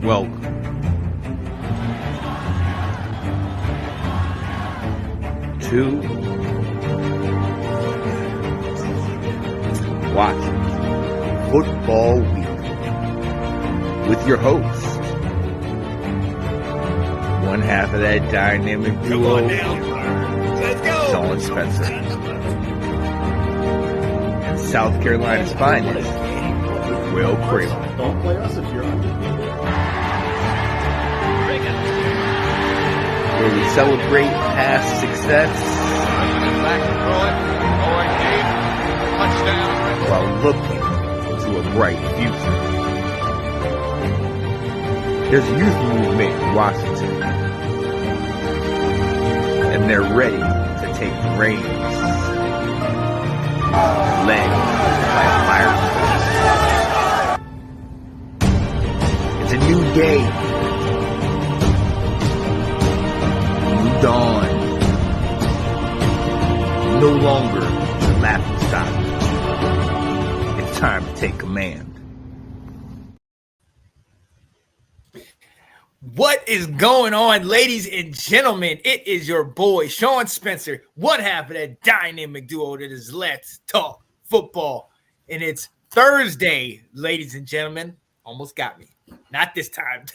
Welcome to Washington Football Week with your host, one half of that dynamic duo, Snell and Spencer, and South Carolina's finest, Will Kramer. Don't play us if you're undefeated. Where we celebrate past success while looking to a bright future. There's a youth movement in Washington, and they're ready to take the reins, led by a fire. It's a new day, new dawn, no longer the laughing stock. It's time to take command. What is going on, ladies and gentlemen? It is your boy, Sean Spencer, one half of that dynamic duo that is Let's Talk Football. And it's Thursday, ladies and gentlemen. Almost got me. Not this time.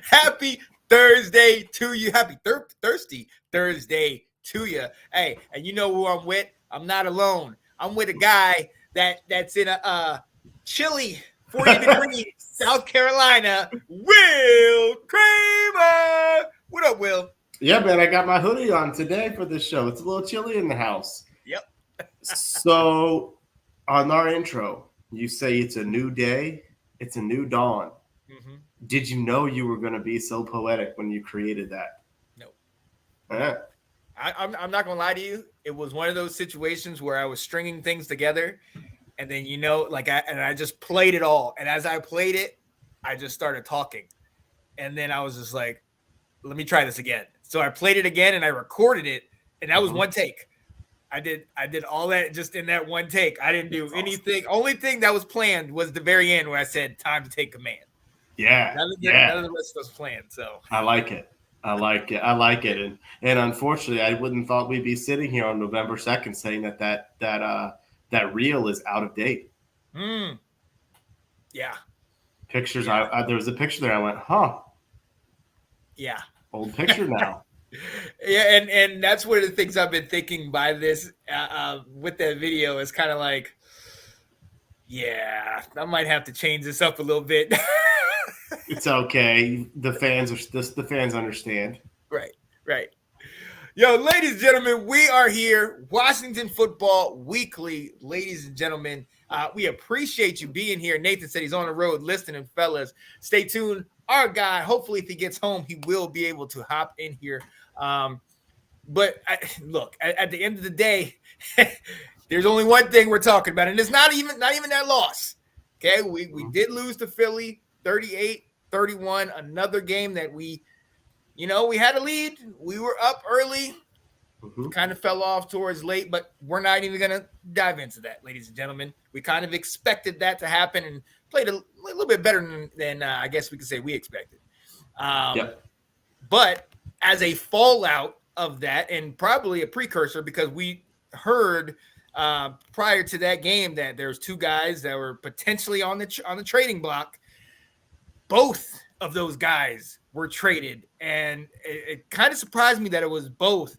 Happy Thursday to you. Happy thirsty Thursday to you. Hey, and you know who I'm with? I'm not alone. I'm with a guy that's in a chilly 40 degrees South Carolina, Will Kramer. What up, Will? Yeah, man, I got my hoodie on today for this show. It's a little chilly in the house. Yep. So, on our intro, you say it's a new day, it's a new dawn. Mm-hmm. Did you know you were going to be so poetic when you created that? No. I'm I'm not going to lie to you. It was one of those situations where I was stringing things together. And then, I just played it all. And as I played it, I just started talking. And then I was just like, let me try this again. So I played it again and I recorded it. And that was one take. I did all that just in that one take. I didn't do anything. Only thing that was planned was the very end where I said, time to take command. Yeah. None of the rest was planned. So I like it. And unfortunately, I wouldn't thought we'd be sitting here on November 2nd saying that reel is out of date. Yeah. Pictures. Yeah. There was a picture there. I went, huh? Yeah. Old picture now. Yeah, and that's one of the things I've been thinking by this with that video is kind of like, yeah, I might have to change this up a little bit. It's okay. The fans understand. Right. Yo, ladies and gentlemen, we are here, Washington Football Weekly. Ladies and gentlemen, we appreciate you being here. Nathan said he's on the road listening, fellas. Stay tuned. Our guy, hopefully if he gets home, he will be able to hop in here. But look, at the end of the day, there's only one thing we're talking about, and it's not even that loss. Okay, we did lose to Philly 38-31, another game that we had a lead. We were up early, kind of fell off towards late, but we're not even going to dive into that, ladies and gentlemen. We kind of expected that to happen and played a little bit better than I guess we could say we expected. But as a fallout of that, and probably a precursor, because we heard prior to that game that there's two guys that were potentially on the trading block. Both of those guys were traded, and it kind of surprised me that it was both.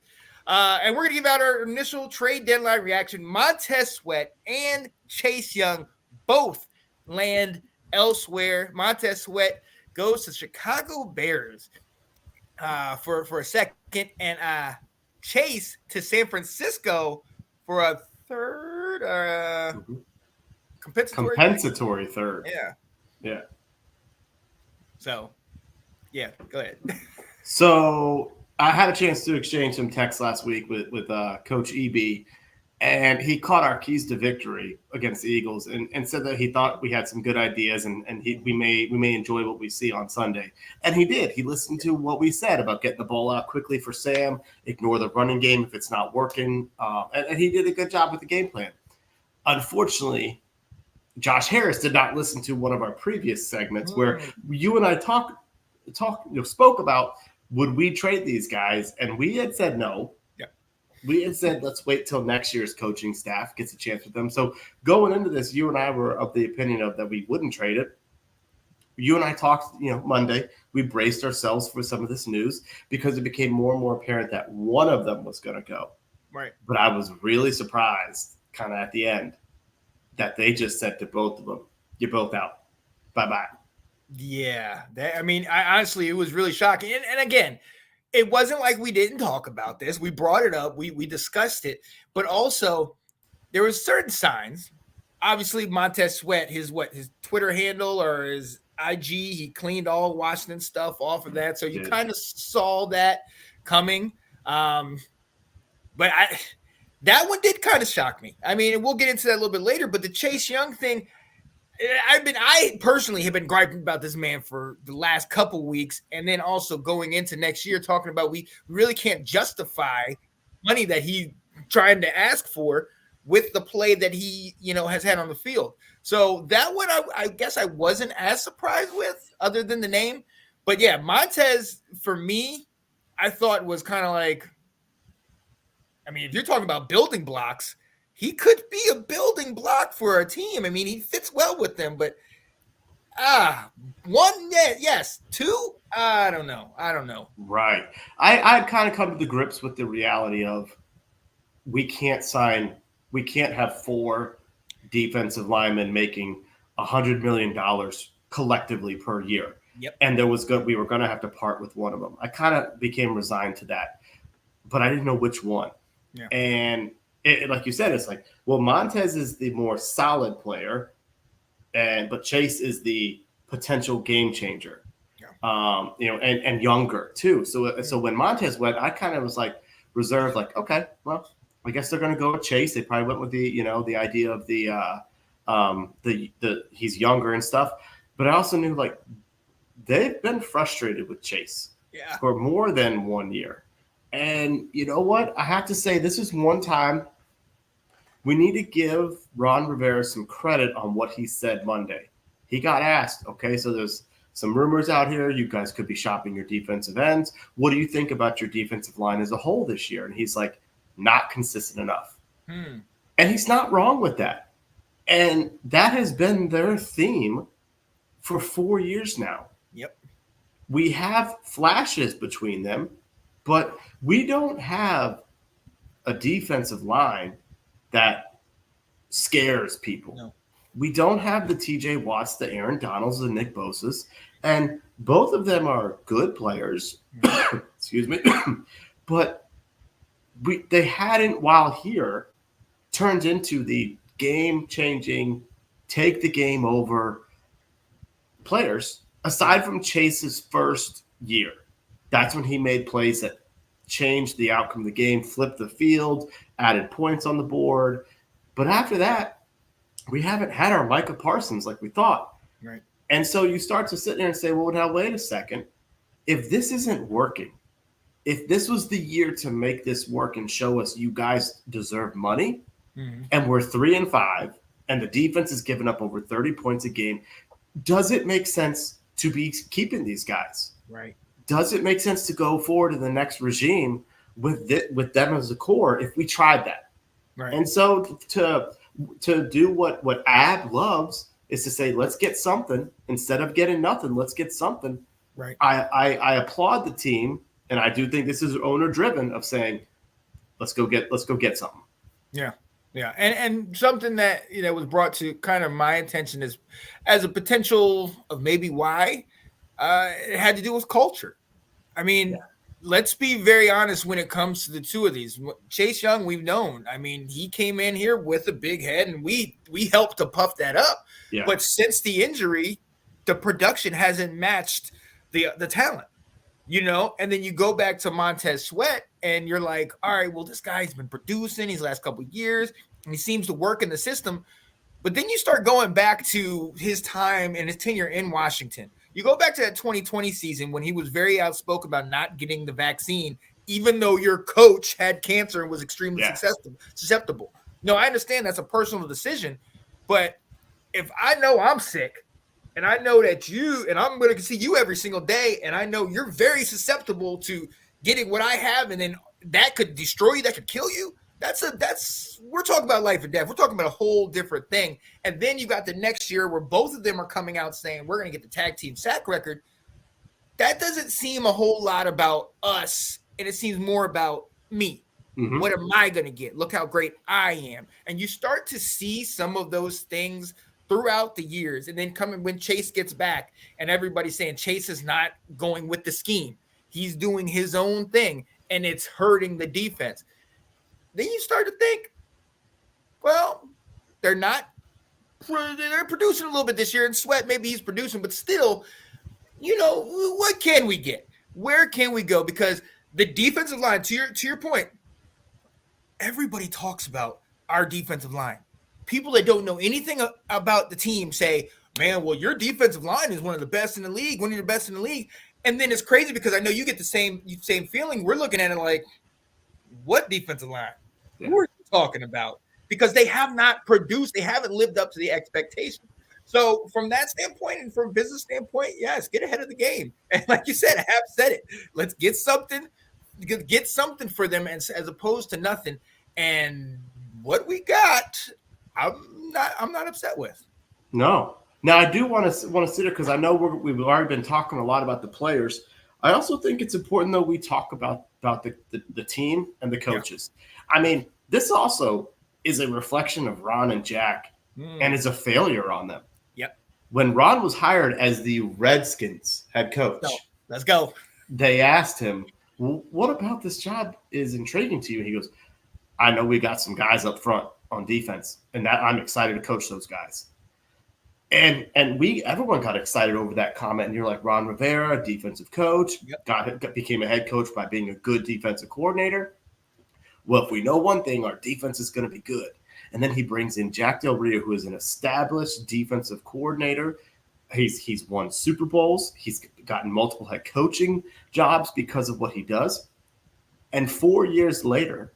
And we're going to give out our initial trade deadline reaction. Montez Sweat and Chase Young both land elsewhere. Montez Sweat goes to Chicago Bears for a second, and Chase to San Francisco for a third compensatory third. Yeah. So, yeah, go ahead. So I had a chance to exchange some texts last week with Coach EB, and he caught our keys to victory against the Eagles and said that he thought we had some good ideas and we may enjoy what we see on Sunday. And he did. He listened to what we said about getting the ball out quickly for Sam, ignore the running game if it's not working, and he did a good job with the game plan. Unfortunately, Josh Harris did not listen to one of our previous segments where you and I spoke about would we trade these guys, and we had said no. Yeah. We had said let's wait till next year's coaching staff gets a chance with them. So going into this, you and I were of the opinion of that we wouldn't trade it. You and I talked, Monday. We braced ourselves for some of this news because it became more and more apparent that one of them was going to go. Right. But I was really surprised, kind of at the end, that they just said to both of them, "You're both out. Bye-bye." Yeah. I honestly, it was really shocking. And again, it wasn't like we didn't talk about this. We brought it up. We discussed it. But also, there were certain signs. Obviously, Montez Sweat, his Twitter handle or his IG, he cleaned all Washington stuff off of that. So you kind of saw that coming. But that one did kind of shock me. I mean, we'll get into that a little bit later, but the Chase Young thing, I personally have been griping about this man for the last couple weeks, and then also going into next year talking about we really can't justify money that he trying to ask for with the play that he, has had on the field. So that one, I guess I wasn't as surprised with, other than the name. But yeah, Montez, for me, I thought was kind of like, if you're talking about building blocks, he could be a building block for a team. He fits well with them, but one, yes, two, I don't know. Right. I've kind of come to the grips with the reality of we can't have 4 defensive linemen making $100 million collectively per year. Yep. And we were going to have to part with one of them. I kind of became resigned to that, but I didn't know which one. Yeah. And like you said, it's like, well, Montez is the more solid player, but Chase is the potential game changer. Yeah. And younger too. So when Montez went, I kind of was like reserved, like, okay, well, I guess they're going to go with Chase. They probably went with the idea of the he's younger and stuff. But I also knew like they've been frustrated with Chase for more than 1 year. And you know what? I have to say, this is one time we need to give Ron Rivera some credit on what he said Monday. He got asked, okay, so there's some rumors out here. You guys could be shopping your defensive ends. What do you think about your defensive line as a whole this year? And he's like, not consistent enough. And he's not wrong with that. And that has been their theme for 4 years now. Yep. We have flashes between them, but we don't have a defensive line that scares people. No. We don't have the TJ Watts, the Aaron Donalds, the Nick Bosas, and both of them are good players. Excuse me. But they hadn't, while here, turned into the game-changing, take the game over players, aside from Chase's first year. That's when he made plays that changed the outcome of the game, flipped the field, added points on the board. But after that, we haven't had our Micah Parsons like we thought. Right. And so you start to sit there and say, well, now, wait a second. If this isn't working, if this was the year to make this work and show us you guys deserve money, and we're 3-5, and the defense is giving up over 30 points a game, does it make sense to be keeping these guys? Right. Does it make sense to go forward in the next regime with them as a core if we tried that? Right. And so to do what Ab loves is to say, let's get something instead of getting nothing. Let's get something. Right. I applaud the team, and I do think this is owner driven of saying, let's go get something. Yeah. Yeah. And something that was brought to kind of my attention is as a potential of maybe why it had to do with culture. Let's be very honest when it comes to the two of these. Chase Young, we've known. He came in here with a big head, and we helped to puff that up. Yeah. But since the injury, the production hasn't matched the talent, And then you go back to Montez Sweat, and you're like, all right, well, this guy's been producing these last couple of years, and he seems to work in the system. But then you start going back to his time and his tenure in Washington. You go back to that 2020 season when he was very outspoken about not getting the vaccine, even though your coach had cancer and was extremely susceptible. No, I understand that's a personal decision, but if I know I'm sick and I know that you, and I'm going to see you every single day, and I know you're very susceptible to getting what I have, and then that could destroy you, that could kill you. We're talking about life and death. We're talking about a whole different thing. And then you got the next year where both of them are coming out saying we're going to get the tag team sack record. That doesn't seem a whole lot about us, and it seems more about me. Mm-hmm. What am I going to get? Look how great I am. And you start to see some of those things throughout the years. And then coming when Chase gets back and everybody's saying Chase is not going with the scheme. He's doing his own thing, and it's hurting the defense. Then you start to think, well, they're producing a little bit this year, and Sweat, maybe he's producing, but still, what can we get? Where can we go? Because the defensive line, to your point, everybody talks about our defensive line. People that don't know anything about the team say, man, well, your defensive line is one of the best in the league, one of the best in the league. And then it's crazy because I know you get the same feeling. We're looking at it like, what defensive line? Yeah. Who are you talking about? Because they have not produced. They haven't lived up to the expectation. So from that standpoint and from a business standpoint, yes, get ahead of the game. And like you said, I have said it. Let's get something for them as opposed to nothing. And what we got, I'm not upset with. No. Now I do want to sit here because I know we've already been talking a lot about the players. I also think it's important though we talk about the team and the coaches. Yeah. I mean, this also is a reflection of Ron and Jack, and is a failure on them. Yep. When Ron was hired as the Redskins head coach, let's go. They asked him, well, what about this job is intriguing to you? And he goes, I know we got some guys up front on defense, and that I'm excited to coach those guys. And everyone got excited over that comment. And you're like, Ron Rivera, defensive coach, became a head coach by being a good defensive coordinator. Well, if we know one thing, our defense is going to be good. And then he brings in Jack Del Rio, who is an established defensive coordinator. He's won Super Bowls. He's gotten multiple head coaching jobs because of what he does. And 4 years later,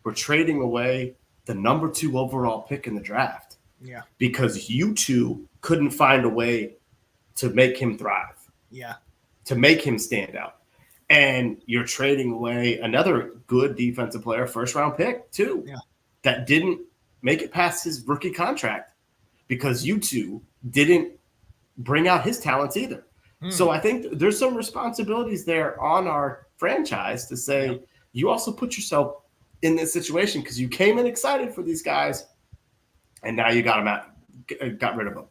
we're trading away the number 2 overall pick in the draft. Yeah. Because you two couldn't find a way to make him thrive. Yeah. To make him stand out. And you're trading away another good defensive player, first-round pick, too, that didn't make it past his rookie contract because you two didn't bring out his talents either. So I think there's some responsibilities there on our franchise to say you also put yourself in this situation because you came in excited for these guys, and now you got them out, got rid of them.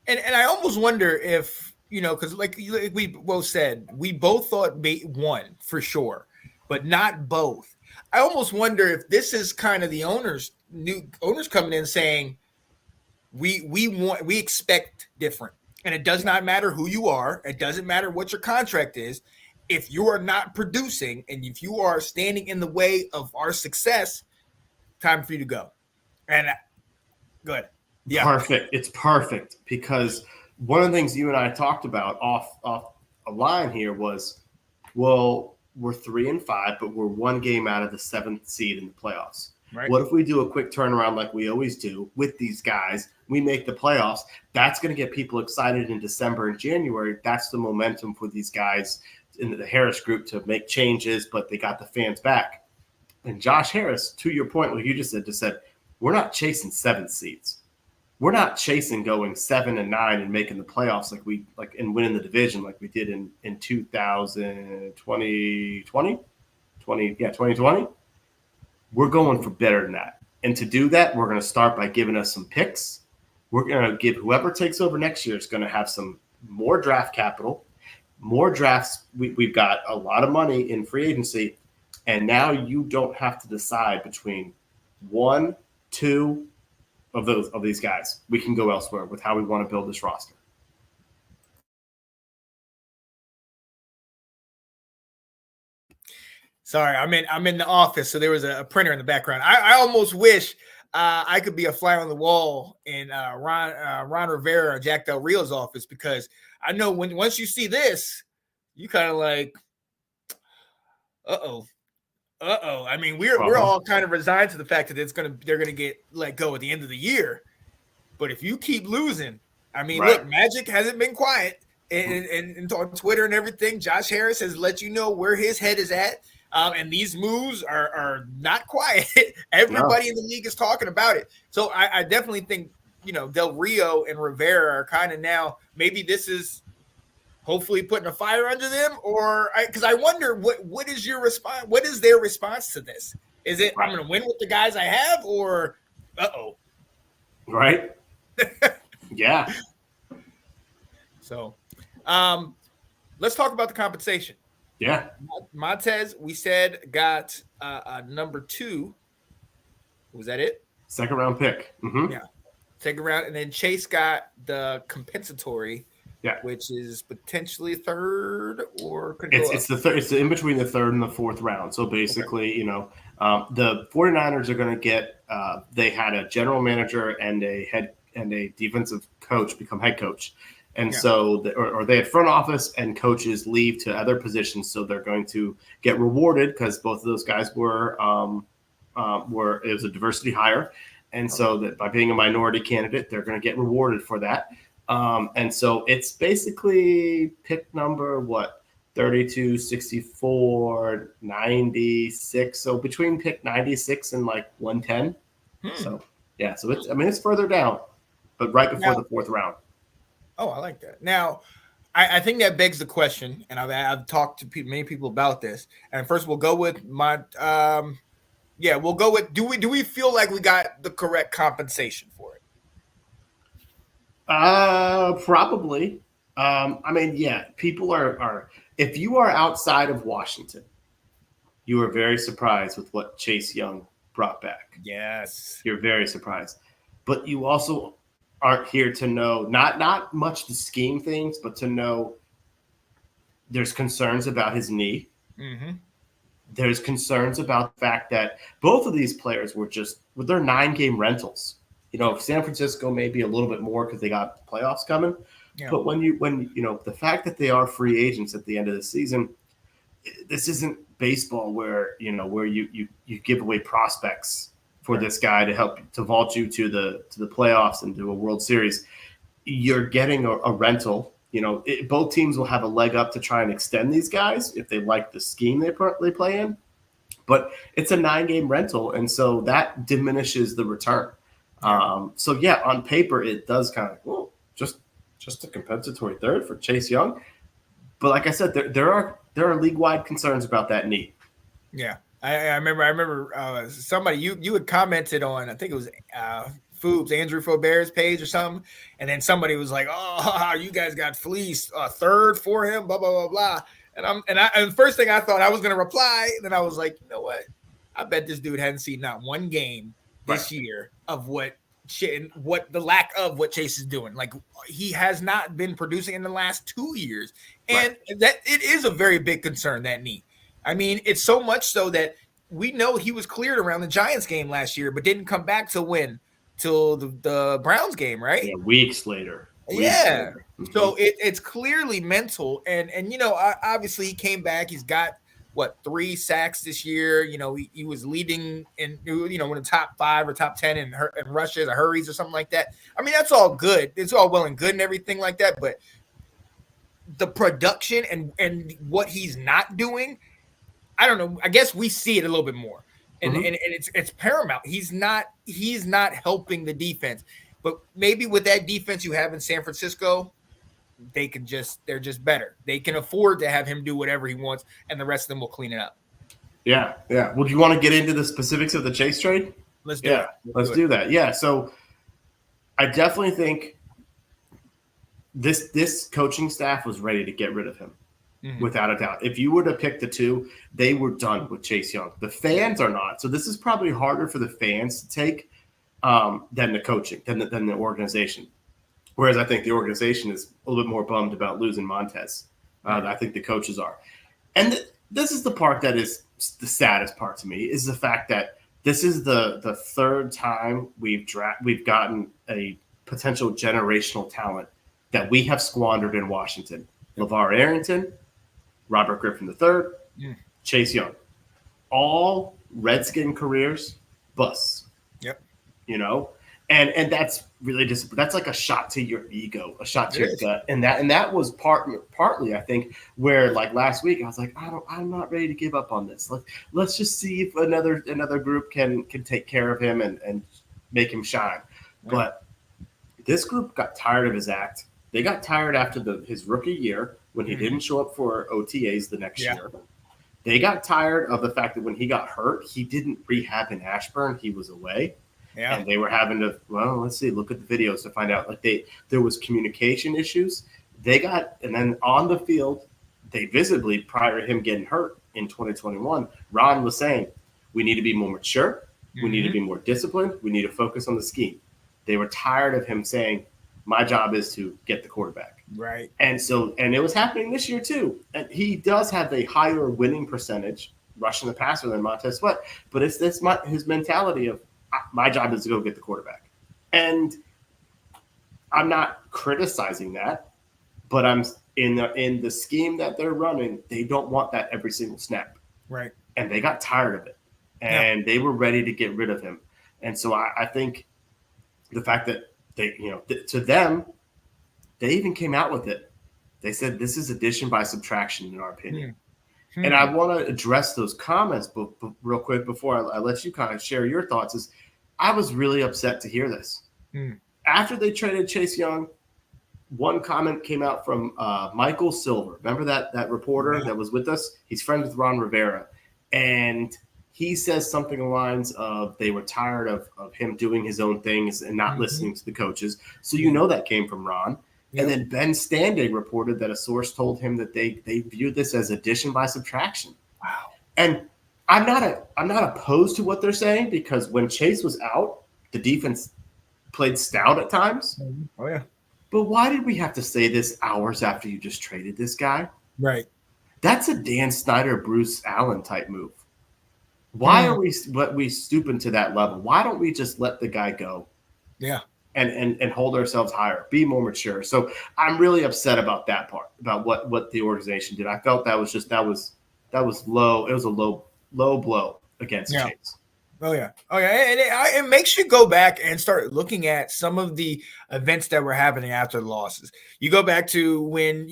And I almost wonder if, because like we both said, we both thought one for sure, but not both. I almost wonder if this is kind of the new owners coming in saying, we expect different. And it does not matter who you are. It doesn't matter what your contract is. If you are not producing and if you are standing in the way of our success, time for you to go. And good. Yeah. Perfect. It's perfect because one of the things you and I talked about off a line here was, well, we're 3-5, but we're 1 game out of the 7th seed in the playoffs. Right. What if we do a quick turnaround like we always do with these guys? We make the playoffs. That's going to get people excited in December and January. That's the momentum for these guys in the Harris group to make changes, but they got the fans back. And Josh Harris, to your point, what you just said, we're not chasing 7 seeds. We're not chasing going 7 and 9 and making the playoffs and winning the division like we did in 2020. We're going for better than that. And to do that, we're going to start by giving us some picks. We're going to give whoever takes over next year is going to have some more draft capital, more drafts. We've got a lot of money in free agency. And now you don't have to decide between 1, 2 of these guys. We can go elsewhere with how we want to build this roster. Sorry, I'm in the office, so there was a printer in the background. I almost wish I could be a fly on the wall in Ron Rivera or Jack Del Rio's office, because I know once you see this, you kind of like, uh-oh. I mean, we're all kind of resigned to the fact that they're gonna get let go at the end of the year. But if you keep losing, I mean, Right. look, Magic hasn't been quiet. And on Twitter and everything, Josh Harris has let you know where his head is at. And these moves are not quiet. Everybody in the league is talking about it. So I definitely think, Del Rio and Rivera are kind of now, maybe this is hopefully putting a fire under them, or because I wonder what is your response? What is their response to this? Is it I'm going to win with the guys I have, or uh-oh? Right. Yeah. So let's talk about the compensation. Yeah. Montez, we said, got number 2. Was that it? Second round pick. Mm-hmm. Yeah. Second round. And then Chase got the compensatory, which is potentially third or could go it's the third. It's in between the third and the fourth round. So basically, the 49ers are going to get, they had a general manager and a defensive coach become head coach. And so, they had front office and coaches leave to other positions. So they're going to get rewarded because both of those guys it was a diversity hire. And so that by being a minority candidate, they're going to get rewarded for that. And so it's basically pick number, 32, 64, 96. So between pick 96 and like 110. So, yeah. So it's further down, but right before the fourth round. Oh, I like that. Now, I think that begs the question, and I've talked to many people about this. And first, we'll go with my we'll go with do we feel like we got the correct compensation for it? Probably. People are if you are outside of Washington, you are very surprised with what Chase Young brought back. Yes. You're very surprised. But you also aren't here to know not much the scheme things, but to know there's concerns about his knee. Mm-hmm. There's concerns about the fact that both of these players were they're 9-game rentals. San Francisco maybe a little bit more because they got playoffs coming. Yeah. But when the fact that they are free agents at the end of the season, this isn't baseball where you give away prospects for this guy to help to vault you to the playoffs and to a World Series. You're getting a rental. Both teams will have a leg up to try and extend these guys if they like the scheme they play in. But it's a 9-game rental, and so that diminishes the return. On paper it does kind of just a compensatory third for Chase Young. But like I said, there are league-wide concerns about that knee. Yeah. I remember somebody you had commented on, I think it was Andrew Faubert's page or something, and then somebody was like, "Oh, you guys got fleeced, third for him, blah blah blah blah." And first thing I thought I was going to reply, and then I was like, you know what? I bet this dude hadn't seen not one game this year of what the lack of what Chase is doing. Like, he has not been producing in the last 2 years, and that it is a very big concern, that knee. I mean, it's so much so that we know he was cleared around the Giants game last year, but didn't come back till the Browns game, right? Yeah, weeks later. Later. So it's clearly mental, and obviously he came back. He's got 3 sacks this year. He was leading in in the top 5 or top 10 in rushes or hurries or something like that. I mean, that's all good. It's all well and good and everything like that, but the production and what he's not doing, I don't know. I guess we see it a little bit more, and it's paramount. He's not helping the defense, but maybe with that defense you have in San Francisco, they're just better. They can afford to have him do whatever he wants, and the rest of them will clean it up. Yeah. Well, do you want to get into the specifics of the Chase trade? Let's do it. Let's do that. Yeah. So I definitely think this coaching staff was ready to get rid of him. Without a doubt. If you were to pick the two, they were done with Chase Young. The fans are not. So this is probably harder for the fans to take than the coaching, than the organization. Whereas I think the organization is a little bit more bummed about losing Montez. I think the coaches are. And this is the part that is the saddest part to me, is the fact that this is the third time we've gotten a potential generational talent that we have squandered in Washington. LeVar Arrington, Robert Griffin III, Chase Young. All Redskin careers, busts. Yep. And that's really disappointed. That's like a shot to your ego, a shot to your gut, and that was partly, I think, where like last week I was like, I'm not ready to give up on this. Let's just see if another group can take care of him and make him shine. Yeah. But this group got tired of his act. They got tired after his rookie year when he didn't show up for OTAs the next year. They got tired of the fact that when he got hurt, he didn't rehab in Ashburn. He was away. Yeah. And they were having to, let's see, look at the videos to find out. Like there was communication issues. And then on the field, they visibly, prior to him getting hurt in 2021, Ron was saying, we need to be more mature. We need to be more disciplined. We need to focus on the scheme. They were tired of him saying, my job is to get the quarterback. Right. And it was happening this year too. And he does have a higher winning percentage rushing the passer than Montez Sweat, but it's his mentality of, my job is to go get the quarterback. And I'm not criticizing that, but I'm in the scheme that they're running, they don't want that every single snap. Right. And they got tired of it. And they were ready to get rid of him. And so I think the fact that they, to them, they even came out with it. They said, this is addition by subtraction, in our opinion. And I want to address those comments but real quick before I let you kind of share your thoughts. Is I was really upset to hear this. After they traded Chase Young, one comment came out from Michael Silver. Remember that reporter that was with us? He's friends with Ron Rivera. And he says something along the lines of they were tired of him doing his own things and not listening to the coaches. So that came from Ron. Yep. And then Ben Standig reported that a source told him that they viewed this as addition by subtraction. Wow. And I'm not opposed to what they're saying, because when Chase was out, the defense played stout at times. Oh yeah. But why did we have to say this hours after you just traded this guy? Right. That's a Dan Snyder, Bruce Allen type move. Why are we stooping to that level? Why don't we just let the guy go? Yeah. And hold ourselves higher, be more mature. So I'm really upset about that part, about what the organization did. I felt that was low. It was a low blow against Chase. Oh yeah. And it makes you go back and start looking at some of the events that were happening after the losses. You go back to when,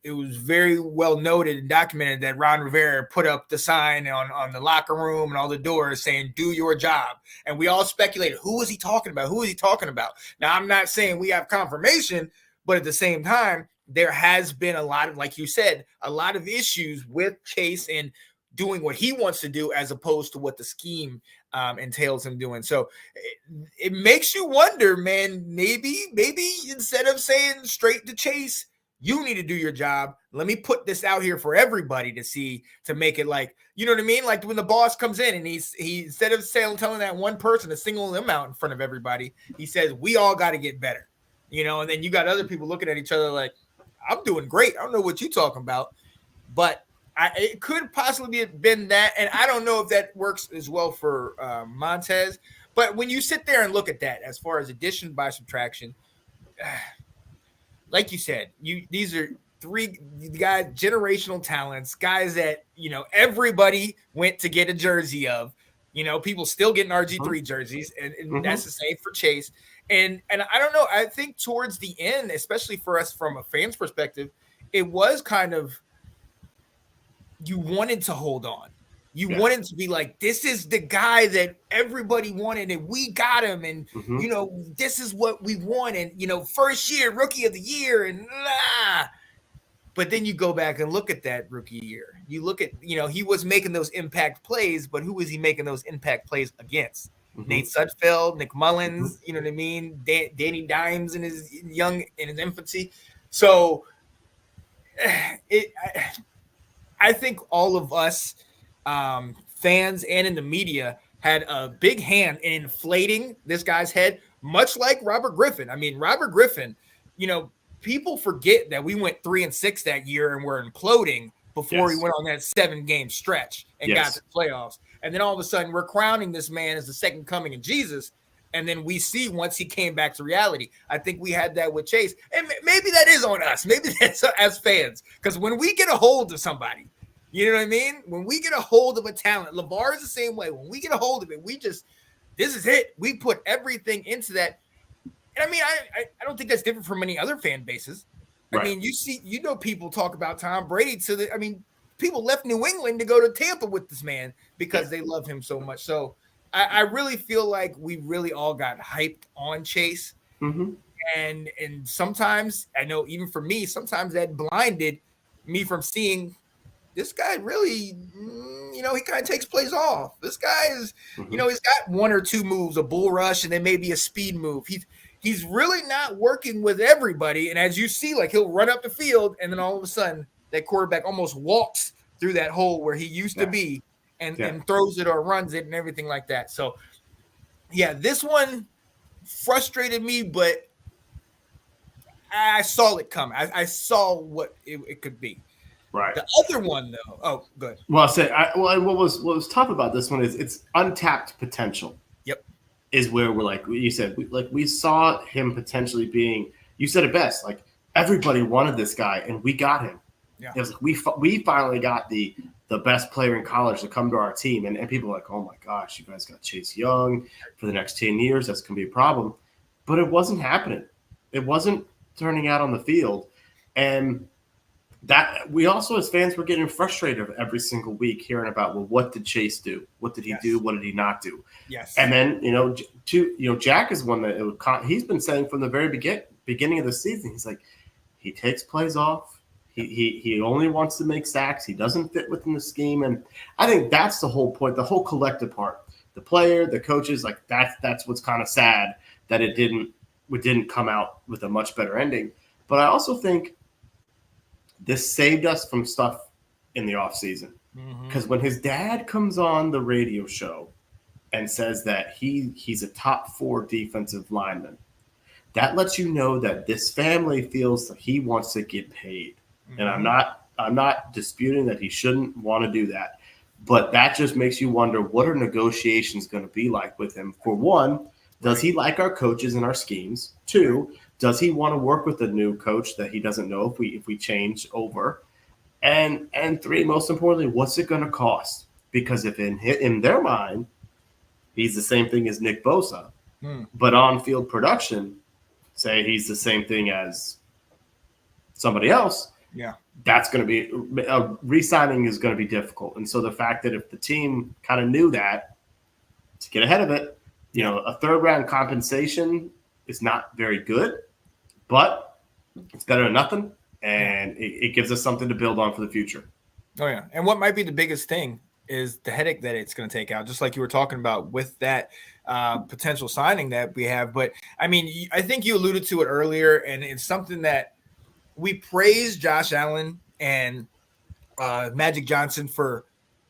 it was very well noted and documented that Ron Rivera put up the sign on the locker room and all the doors saying, do your job. And we all speculated, who was he talking about? Who is he talking about? Now, I'm not saying we have confirmation, but at the same time, there has been a lot of, like you said, a lot of issues with Chase and doing what he wants to do as opposed to what the scheme entails him doing. So it makes you wonder, man, maybe instead of saying straight to Chase, you need to do your job. Let me put this out here for everybody to see, to make it like, you know what I mean? Like when the boss comes in and he instead of telling that one person to single them out in front of everybody, he says, we all got to get better, and then you got other people looking at each other like, I'm doing great. I don't know what you're talking about, but it could possibly have been that. And I don't know if that works as well for Montez, but when you sit there and look at that, as far as addition by subtraction, like you said, these are three guys, generational talents, guys that, everybody went to get a jersey of, people still getting RG3 jerseys, and that's the same for Chase. And I don't know, I think towards the end, especially for us from a fan's perspective, it was kind of, you wanted to hold on. You wanted to be like, this is the guy that everybody wanted, and we got him, and this is what we want, and first year rookie of the year, and But then you go back and look at that rookie year. You look at, he was making those impact plays, but who was he making those impact plays against? Nate Sudfeld, Nick Mullins, you know what I mean? Danny Dimes in his infancy. So I think all of us fans and in the media had a big hand in inflating this guy's head, much like Robert Griffin. I mean, Robert Griffin, people forget that we went 3-6 that year and were imploding before he went on that 7-game stretch and got to the playoffs. And then all of a sudden we're crowning this man as the second coming of Jesus. And then we see once he came back to reality. I think we had that with Chase. And maybe that is on us. Maybe that's as fans. Because when we get a hold of somebody, you know what I mean? When we get a hold of a talent, LeVar is the same way. When we get a hold of it, this is it. We put everything into that. And I mean, I don't think that's different from many other fan bases. I mean, people talk about Tom Brady people left New England to go to Tampa with this man because they love him so much. So I really feel like we really all got hyped on Chase. Mm-hmm. And sometimes, I know even for me, sometimes that blinded me from seeing this guy really, he kind of takes plays off. This guy is, he's got one or two moves, a bull rush, and then maybe a speed move. He's really not working with everybody. And as you see, like he'll run up the field, and then all of a sudden that quarterback almost walks through that hole where he used to be and throws it or runs it and everything like that. So, yeah, this one frustrated me, but I saw it come. I saw what it could be. Right. The other one, though. Oh, good. Well, what was tough about this one is it's untapped potential. Yep. Is where we're like you said, we saw him potentially being. You said it best. Like everybody wanted this guy, and we got him. Yeah. It was like we finally got the best player in college to come to our team, and people are like, oh my gosh, you guys got Chase Young for the next 10 years. That's gonna be a problem, but it wasn't happening. It wasn't turning out on the field, and that we also as fans were getting frustrated every single week hearing about, well, what did Chase do? What did he do? What did he not do? Yes. And then Jack is one that he's been saying from the very beginning of the season. He's like, he takes plays off. He only wants to make sacks. He doesn't fit within the scheme, and I think that's the whole point. The whole collective part, the player, the coaches, like that's what's kind of sad that it didn't come out with a much better ending. But I also think this saved us from stuff in the offseason. Because when his dad comes on the radio show and says that he's a top 4 defensive lineman, that lets you know that this family feels that he wants to get paid. And I'm not disputing that he shouldn't want to do that. But that just makes you wonder, what are negotiations going to be like with him? For one, does he like our coaches and our schemes? 2, does he want to work with a new coach that he doesn't know if we change over? And 3, most importantly, what's it going to cost? Because if in their mind, he's the same thing as Nick Bosa, but on-field production, say he's the same thing as somebody else, that's going to be re-signing is going to be difficult. And so the fact that if the team kind of knew that, to get ahead of it, a 3rd-round compensation is not very good, but it's better than nothing, and it gives us something to build on for the future. Oh, yeah. And what might be the biggest thing is the headache that it's going to take out, just like you were talking about with that potential signing that we have. But, I mean, I think you alluded to it earlier, and it's something that we praise Josh Allen and Magic Johnson for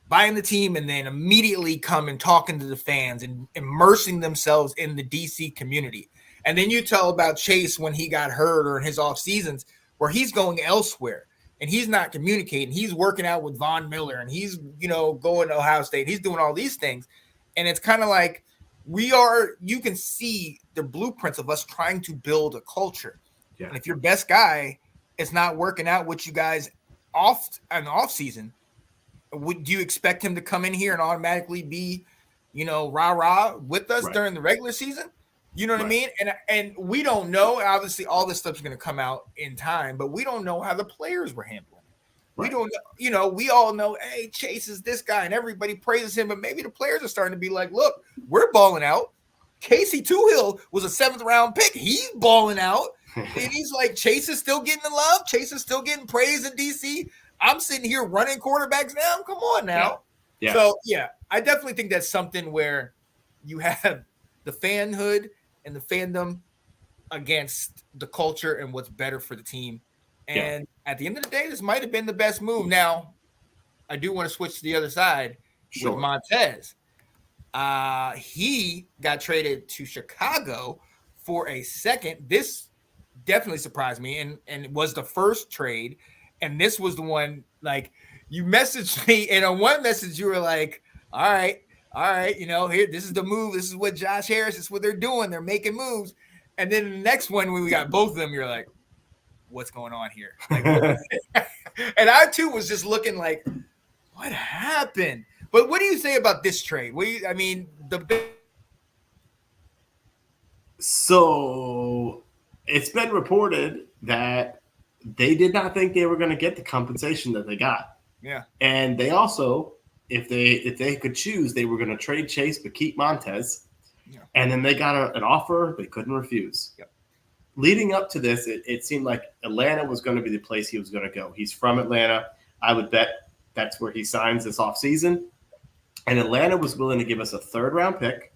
buying the team and then immediately coming talking to the fans and immersing themselves in the DC community. And then you tell about Chase when he got hurt or in his off seasons where he's going elsewhere and he's not communicating. He's working out with Von Miller and he's, going to Ohio State. He's doing all these things. And it's kind of like you can see the blueprints of us trying to build a culture. Yeah. And if your best guy is not working out with you guys off season, do you expect him to come in here and automatically be, rah-rah with us during the regular season? You know what I mean? And we don't know. Obviously, all this stuff's going to come out in time, but we don't know how the players were handling it. We don't know. We all know, hey, Chase is this guy, and everybody praises him, but maybe the players are starting to be like, look, we're balling out. Casey Toohill was a 7th-round pick. He's balling out. And he's like, Chase is still getting the love. Chase is still getting praise in DC. I'm sitting here running quarterbacks now. Come on now. Yeah. So, I definitely think that's something where you have the fanhood and the fandom against the culture and what's better for the team. And at the end of the day, this might have been the best move. Now, I do want to switch to the other side with Montez. He got traded to Chicago for a second. This definitely surprised me, and it was the first trade. And this was the one, like, you messaged me, and on one message, you were like, all right, here, this is the move. This is what Josh Harris, this is what they're doing. They're making moves. And then the next one, when we got both of them, you're like, what's going on here? Like, and I, too, was just looking like, what happened? But what do you say about this trade? So it's been reported that they did not think they were going to get the compensation that they got. Yeah. And they also, if they could choose, they were going to trade Chase but keep Montez. Yeah. And then they got an offer they couldn't refuse. Yep. Leading up to this, it seemed like Atlanta was going to be the place he was going to go. He's from Atlanta. I would bet that's where he signs this offseason. And Atlanta was willing to give us a third-round pick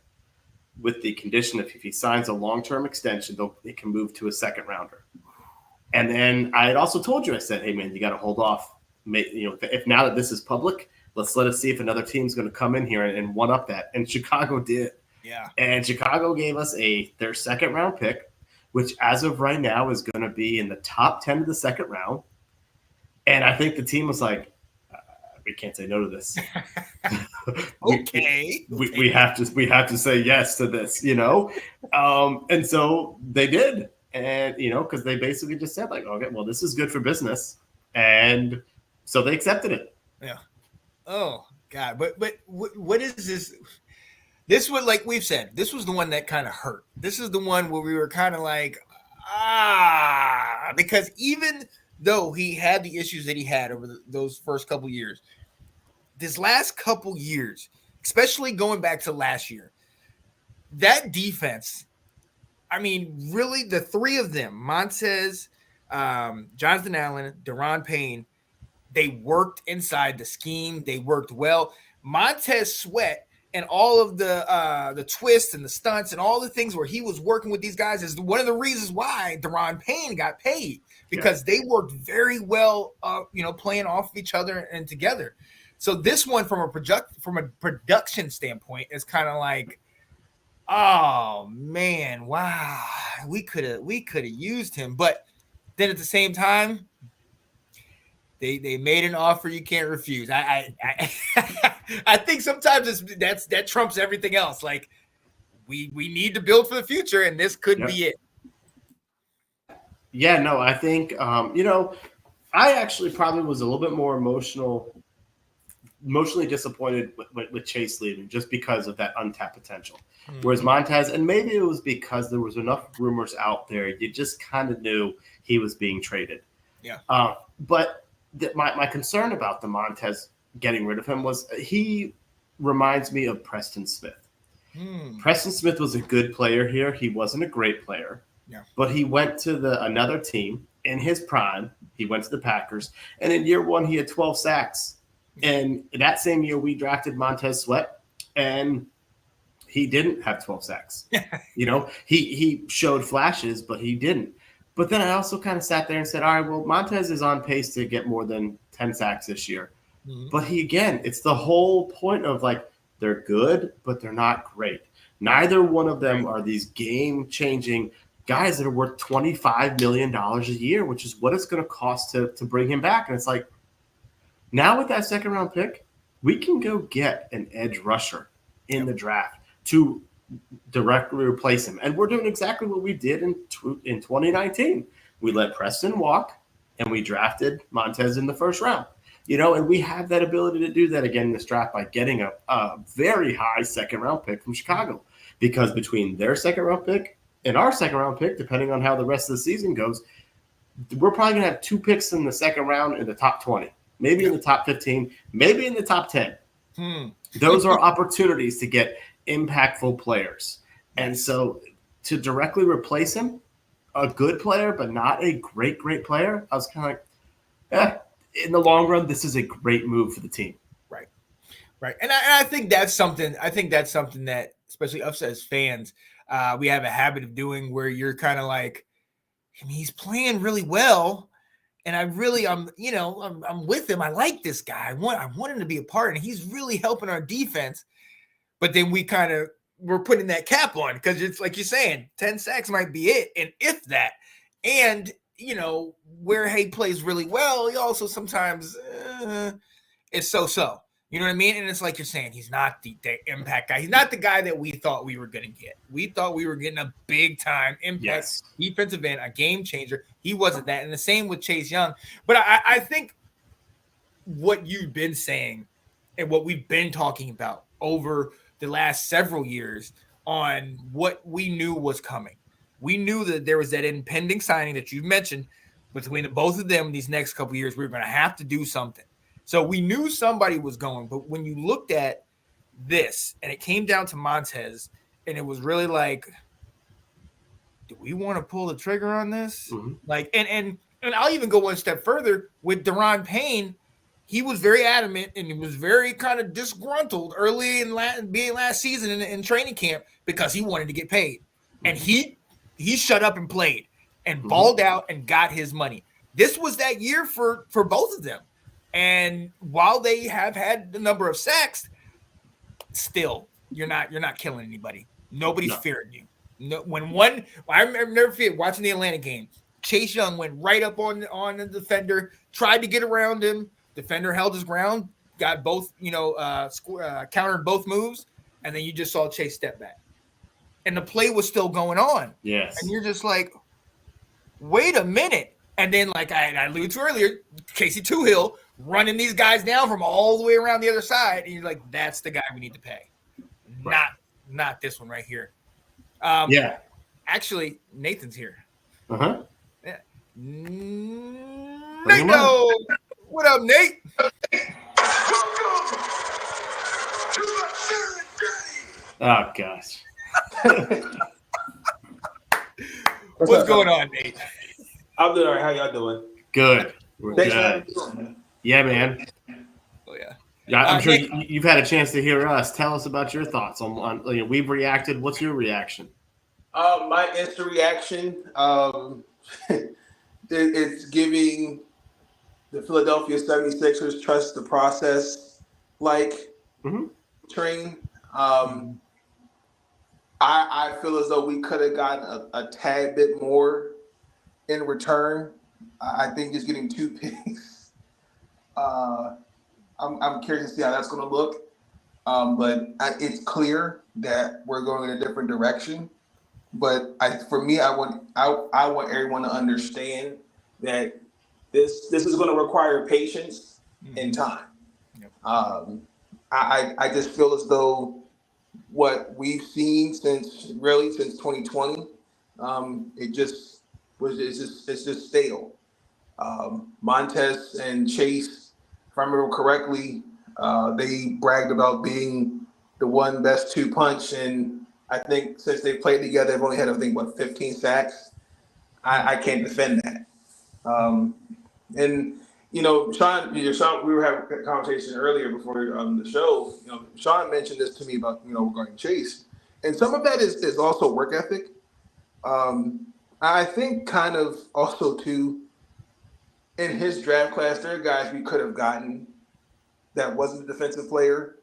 with the condition that if he signs a long-term extension, they can move to a second-rounder. And then I had also told you, I said, hey, man, you got to hold off. If now that this is public, let's let us see if another team's going to come in here and one-up that. And Chicago did. Yeah. And Chicago gave us their second-round pick, which as of right now is going to be in the top 10 of the second round. And I think the team was like, we can't say no to this. Okay. We have to say yes to this, and so they did. And, because they basically just said like, okay, well, this is good for business. And so they accepted it. Yeah. Oh, God. But what is this? This was, like we've said, this was the one that kind of hurt. This is the one where we were kind of like, because even though he had the issues that he had over those first couple years, this last couple years, especially going back to last year, that defense, I mean, really, the three of them, Montez, Jonathan Allen, Deron Payne, they worked inside the scheme. They worked well. Montez Sweat and all of the twists and the stunts and all the things where he was working with these guys is one of the reasons why Deron Payne got paid, because they worked very well, playing off of each other and together. So this one from a production standpoint is kind of like, oh man, wow, we could have used him, but then at the same time, they made an offer you can't refuse. I think sometimes that trumps everything else. Like we need to build for the future, and this could be it. Yeah, no, I think I actually probably was a little bit more emotionally disappointed with Chase leaving just because of that untapped potential. Mm-hmm. Whereas Montez, and maybe it was because there was enough rumors out there, you just kind of knew he was being traded. Yeah. But my concern about the Montez getting rid of him was he reminds me of Preston Smith. Preston Smith was a good player here. He wasn't a great player, but he went to another team in his prime. He went to the Packers, and in year one, he had 12 sacks. And that same year, we drafted Montez Sweat, and he didn't have 12 sacks. He showed flashes, but he didn't. But then I also kind of sat there and said, all right, well, Montez is on pace to get more than 10 sacks this year. Mm-hmm. But it's the whole point of like, they're good, but they're not great. Neither one of them are these game-changing guys that are worth $25 million a year, which is what it's going to cost to bring him back. And it's like, now with that second-round pick, we can go get an edge rusher in the draft to directly replace him. And we're doing exactly what we did in 2019. We let Preston walk, and we drafted Montez in the first round. And we have that ability to do that again in this draft by getting a very high second-round pick from Chicago. Because between their second-round pick and our second-round pick, depending on how the rest of the season goes, we're probably going to have 2 picks in the second round in the top 20. Maybe in the top 15, maybe in the top 10. Those are opportunities to get impactful players. And so to directly replace him, a good player, but not a great player, I was kind of like, in the long run, this is a great move for the team. Right. And I think that's something that, especially us as fans, we have a habit of doing where you're kind of like, I mean, he's playing really well. And I'm with him. I like this guy. I want him to be a part, and he's really helping our defense. But then we're putting that cap on because it's like you're saying, 10 sacks might be it, and if that. And where he plays really well, he also sometimes is so. You know what I mean? And it's like you're saying, he's not the impact guy. He's not the guy that we thought we were going to get. We thought we were getting a big-time impact defensive end, a game changer. He wasn't that. And the same with Chase Young. But I think what you've been saying and what we've been talking about over the last several years on what we knew was coming. We knew that there was that impending signing that you mentioned between the both of them these next couple of years. We were going to have to do something. So we knew somebody was going. But when you looked at this and it came down to Montez, and it was really like, do we want to pull the trigger on this? Mm-hmm. Like, and I'll even go one step further with Daron Payne. He was very adamant and he was very kind of disgruntled early in last season in training camp because he wanted to get paid. And he shut up and played and balled out and got his money. This was that year for both of them. And while they have had the number of sacks, still you're not killing anybody. Nobody's fearing you. No, I remember never forget watching the Atlanta game. Chase Young went right up on the defender, tried to get around him. Defender held his ground, got both, countered both moves, and then you just saw Chase step back. And the play was still going on. Yes. And you're just like, wait a minute. And then, like I alluded to earlier, Casey Toohill running these guys down from all the way around the other side. And you're like, that's the guy we need to pay. Right. Not this one right here. Yeah. Actually, Nathan's here. Uh-huh. Yeah. Nato! What up, Nate? Oh, gosh. What's going on, Nate? I'm doing all right. How y'all doing? Good. We're Thanks good. Yeah, man. Oh, yeah. Yeah, I'm sure Nick, you've had a chance to hear us. Tell us about your thoughts on we've reacted. What's your reaction? My instant reaction, it's giving the Philadelphia 76ers trust the process train. I feel as though we could have gotten a tad bit more in return. I think just getting 2 picks. I'm curious to see how that's going to look. But it's clear that we're going in a different direction. But for me, I want everyone to understand that this is going to require patience and time. Yep. I just feel as though what we've seen since 2020, it's just stale. Montez and Chase, if I remember correctly, they bragged about being the one best 2-punch, and I think since they played together, they've only had 15 sacks. I can't defend that. And Sean, we were having a conversation earlier before the show. Sean mentioned this to me about regarding Chase, and some of that is also work ethic. I think kind of also too in his draft class, there are guys we could have gotten that wasn't a defensive player.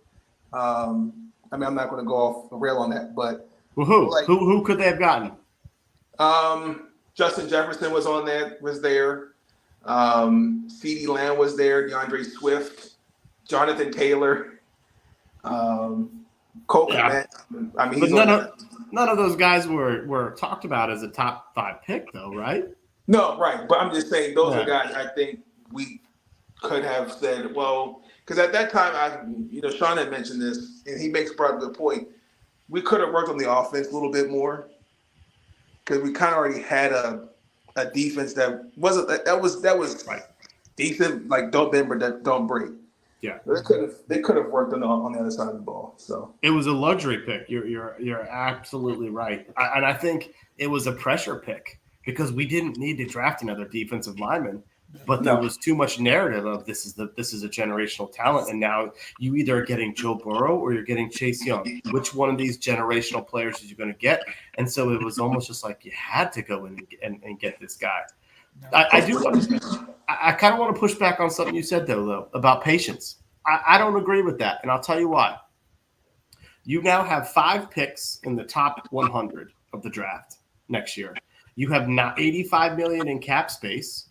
I'm not going to go off the rail on that, but who could they have gotten? Justin Jefferson was there. CeeDee Lamb was there. DeAndre Swift, Jonathan Taylor, Cole Kmet. None of those guys were talked about as a top 5 pick, though, right? No, right. But I'm just saying those are guys I think we could have said, well, because at that time, Sean had mentioned this, and he brought up a good point. We could have worked on the offense a little bit more because we kind of already had a defense that was right. Decent, like don't bend but don't break. Yeah, they could have worked on the other side of the ball. So it was a luxury pick. You're absolutely right, and I think it was a pressure pick because we didn't need to draft another defensive lineman, but there was too much narrative of this is a generational talent, and now you either are getting Joe Burrow or you're getting Chase Young. Which one of these generational players is you going to get? And so it was almost just like you had to go in and get this guy. I kind of want to push back on something you said though about patience. I don't agree with that, and I'll tell you why. You now have 5 picks in the top 100 of the draft next year. You have $85 million in cap space.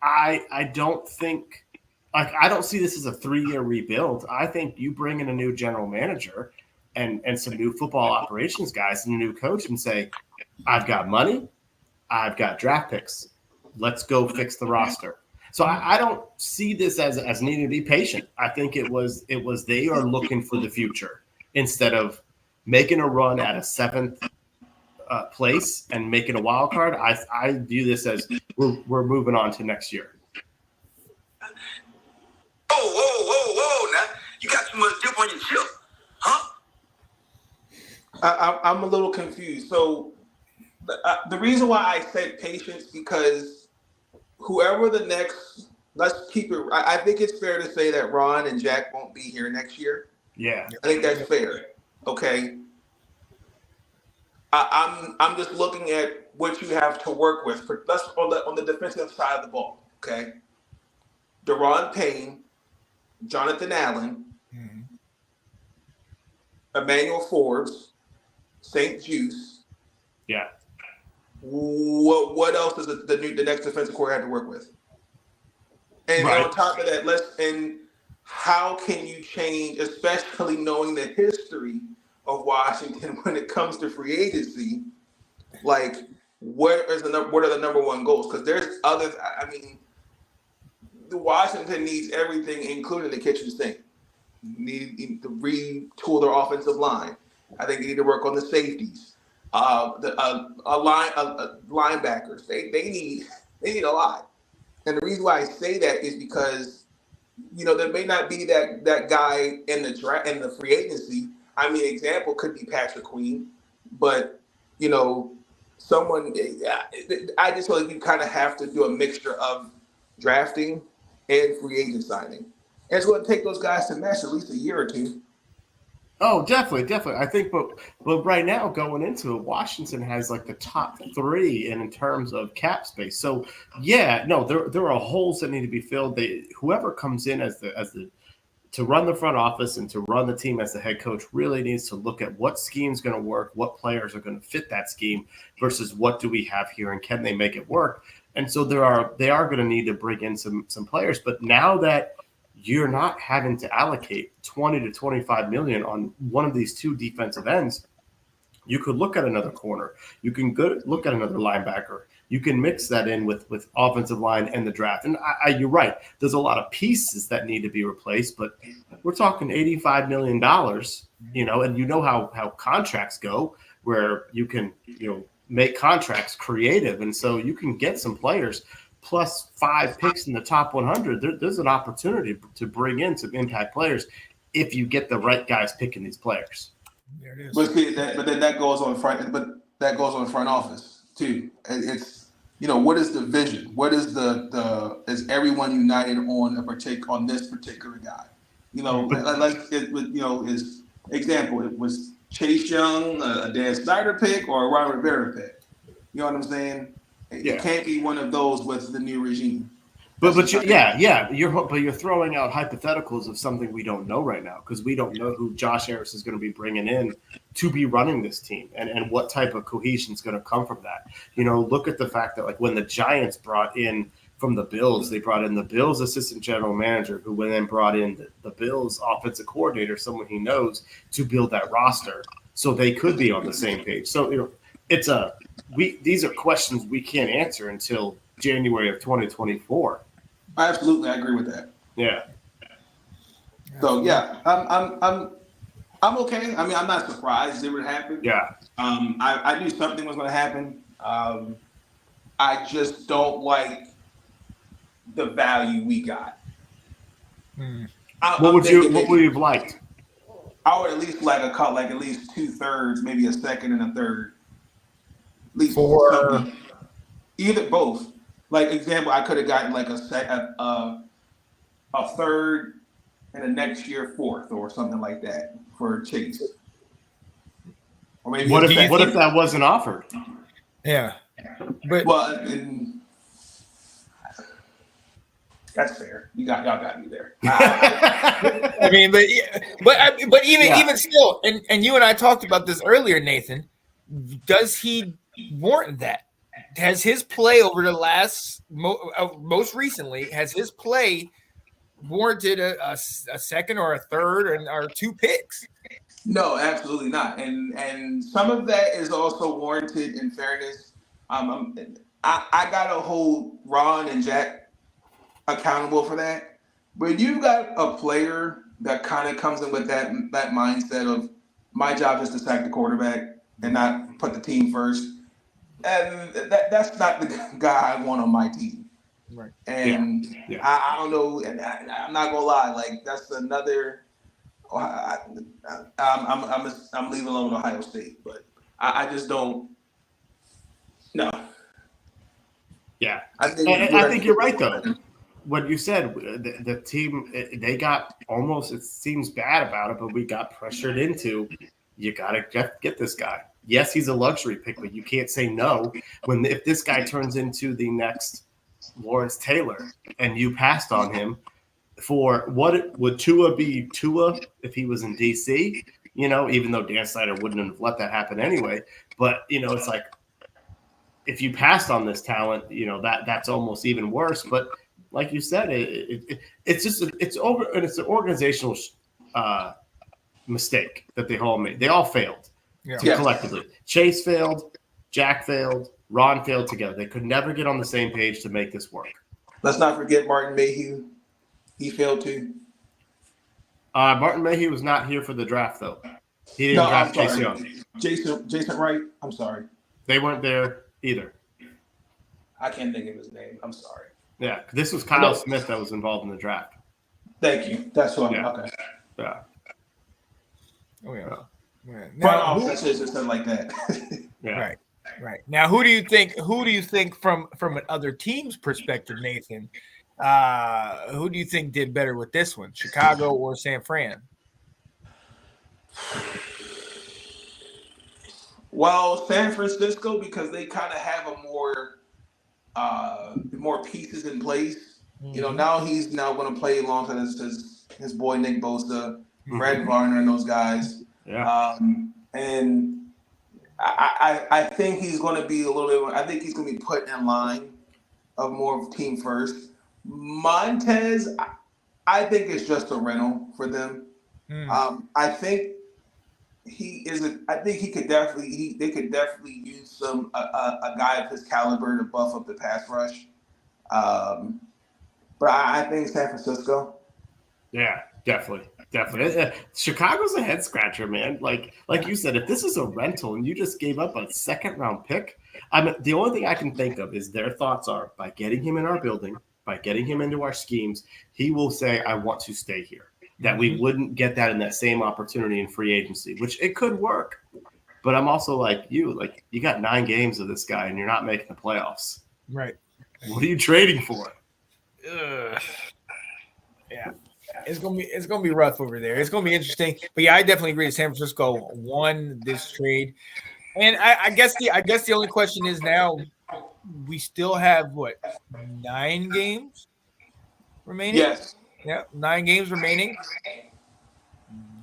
I don't think I don't see this as a 3-year rebuild. I think you bring in a new general manager and some new football operations guys and a new coach and say, I've got money, I've got draft picks. Let's go fix the roster. So I don't see this as needing to be patient. I think it was they are looking for the future instead of making a run at a 7th place and make it a wild card, I view this as we're moving on to next year. Whoa! Now you got too much dip on your chip, huh? I'm a little confused. So the reason why I said patience, because whoever the next, let's keep it. I think it's fair to say that Ron and Jack won't be here next year. Yeah, I think that's fair. Okay. I'm just looking at what you have to work with. Let's on the defensive side of the ball. Okay. Deron Payne, Jonathan Allen, Emmanuel Forbes, St. Juice. yeah. What else does the next defensive coordinator have to work with? And right. on top of that, how can you change, especially knowing the history of Washington when it comes to free agency? Like, what are the number one goals? Because there's others. I mean, the Washington needs everything, including the kitchen sink. Need to retool their offensive line. I think they need to work on the safeties. Linebackers. They need a lot. And the reason why I say that is because, there may not be that guy in the free agency. I mean, example could be Patrick Queen, but someone. I just feel like you kind of have to do a mixture of drafting and free agent signing. And it's going to take those guys to mesh at least a year or two. Oh, definitely. I think, but right now going into it, Washington has like the top 3 in terms of cap space. So yeah, no, there are holes that need to be filled. Whoever comes in as the to run the front office and to run the team as the head coach really needs to look at what scheme's going to work, what players are going to fit that scheme versus what do we have here and can they make it work. And so they are going to need to bring in some players. But now that you're not having to allocate 20 to 25 million on one of these 2 defensive ends, you could look at another corner. You can look at another linebacker. You can mix that in with offensive line and the draft. And you're right. There's a lot of pieces that need to be replaced, but we're talking $85 million, and how contracts go where you can, make contracts creative. And so you can get some players plus 5 picks in the top 100, there's an opportunity to bring in some impact players if you get the right guys picking these players. There it is. But then that goes on front office too. It's what is the vision? What is is everyone united on this particular guy? Is example, it was Chase Young, a Dan Snyder pick, or a Ron Rivera pick. You know what I'm saying? Yeah. It can't be one of those with the new regime. But you're throwing out hypotheticals of something we don't know right now because we don't know who Josh Harris is going to be bringing in to be running this team and what type of cohesion is going to come from that. Look at the fact that like when the Giants brought in from the Bills, they brought in the Bills assistant general manager who then brought in the Bills offensive coordinator, someone he knows, to build that roster so they could be on the same page. So these are questions we can't answer until January of 2024. Absolutely, I agree with that. Yeah. So yeah, I'm okay. I mean, I'm not surprised it would happen. Yeah. I knew something was going to happen. I just don't like the value we got. What would you have liked? I would at least like at least 2/3, maybe a second and a third. At least for either both. Like example, I could have gotten like a third and the next year 4th or something like that for Chase. Or maybe what if that wasn't offered? Yeah, but that's fair. Y'all got me there. I mean, but even still, and you and I talked about this earlier, Nathan. Does he warrant that? Has his play over the last most recently warranted a second or a third or 2 picks? No, absolutely not. And some of that is also warranted in fairness. I gotta hold Ron and Jack accountable for that. But you've got a player that kind of comes in with that mindset of my job is to sack the quarterback. and not put the team first. And that's not the guy I want on my team. Right. And Yeah. I don't know, and I'm not gonna lie, like that's another. I'm leaving alone with Ohio State, but I just don't. No. Yeah. I think you're right though. What you said, the team, they got almost, it seems bad about it, but we got pressured into, you got to get this guy. Yes, he's a luxury pick, but you can't say no if this guy turns into the next Lawrence Taylor and you passed on him for what would Tua be Tua if he was in DC, even though Dan Snyder wouldn't have let that happen anyway. But, it's like if you passed on this talent, that's almost even worse. But like you said, it's an organizational mistake that they all made. They all failed collectively. Chase failed, Jack failed, Ron failed together. They could never get on the same page to make this work. Let's not forget Martin Mayhew. He failed too. Martin Mayhew was not here for the draft, though. He didn't draft Chase Young. Jason Wright. I'm sorry. They weren't there either. I can't think of his name. I'm sorry. Yeah, this was Kyle Smith that was involved in the draft. Thank you. That's what. Yeah. Okay. Yeah. Oh yeah. Front office decisions, something like that. Yeah. Right. Now, who do you think from another team's perspective, Nathan? Who do you think did better with this one, Chicago or San Fran? Well, San Francisco, because they kind of have a more pieces in place. Mm-hmm. Now he's going to play alongside his boy Nick Bosa, Brad Varner, and those guys. Yeah. And I think he's going to be a little bit. I think he's going to be put in line of more of team first. Montez, I think it's just a rental for them. I think he is. I think he could definitely. They could definitely use a guy of his caliber to buff up the pass rush. But I think San Francisco. Yeah, definitely. Chicago's a head scratcher, man. Like you said, if this is a rental and you just gave up a second round pick, the only thing I can think of is their thoughts are by getting him in our building, by getting him into our schemes, he will say, I want to stay here. That we wouldn't get that in that same opportunity in free agency, which it could work. But I'm also like you got 9 games of this guy and you're not making the playoffs. Right. What are you trading for? Yeah. It's gonna be rough over there. It's gonna be interesting. But yeah, I definitely agree that San Francisco won this trade. And I guess the only question is now we still have 9 games remaining? Yes. Yeah, 9 games remaining.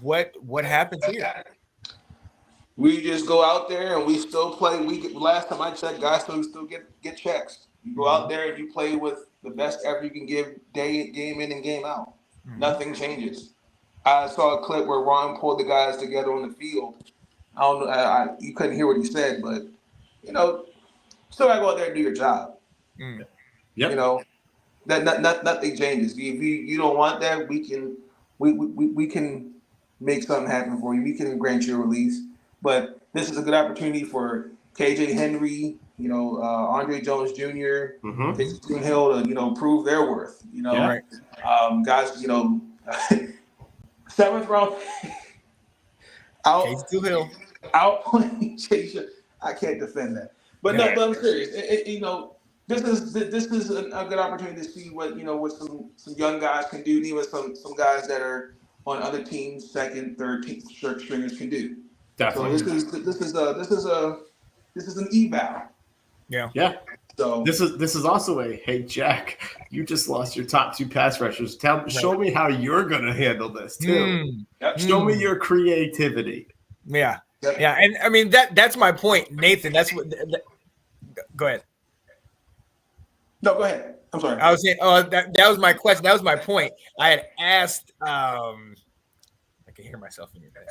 What happens here? We just go out there and we still play. Last time I checked, guys still get checks. You go out there and you play with the best effort you can give game in and game out. Nothing changes. I saw a clip where Ron pulled the guys together on the field. I don't know. You couldn't hear what he said, but still gotta go out there and do your job. Yep. That nothing changes. If you don't want that, we can make something happen for you. We can grant you a release. But this is a good opportunity for KJ Henry, Andre Jones Jr., Taysom Hill to prove their worth. Yeah. Guys, 7th round Taysom Hill outplaying Chase. I can't defend that, but no, but I'm serious. This is a good opportunity to see what some young guys can do, and even some guys that are on other teams, second, third team stringers can do. Definitely. So this is an eval. Yeah. So this is also hey Jack, you just lost your top 2 pass rushers. Show me how you're gonna handle this too. Show me your creativity. Yeah. Yeah, and I mean that's my point, Nathan. That's what. Go ahead. No, go ahead. I'm sorry. I was saying, that was my question. That was my point. I had asked. I can hear myself in your head.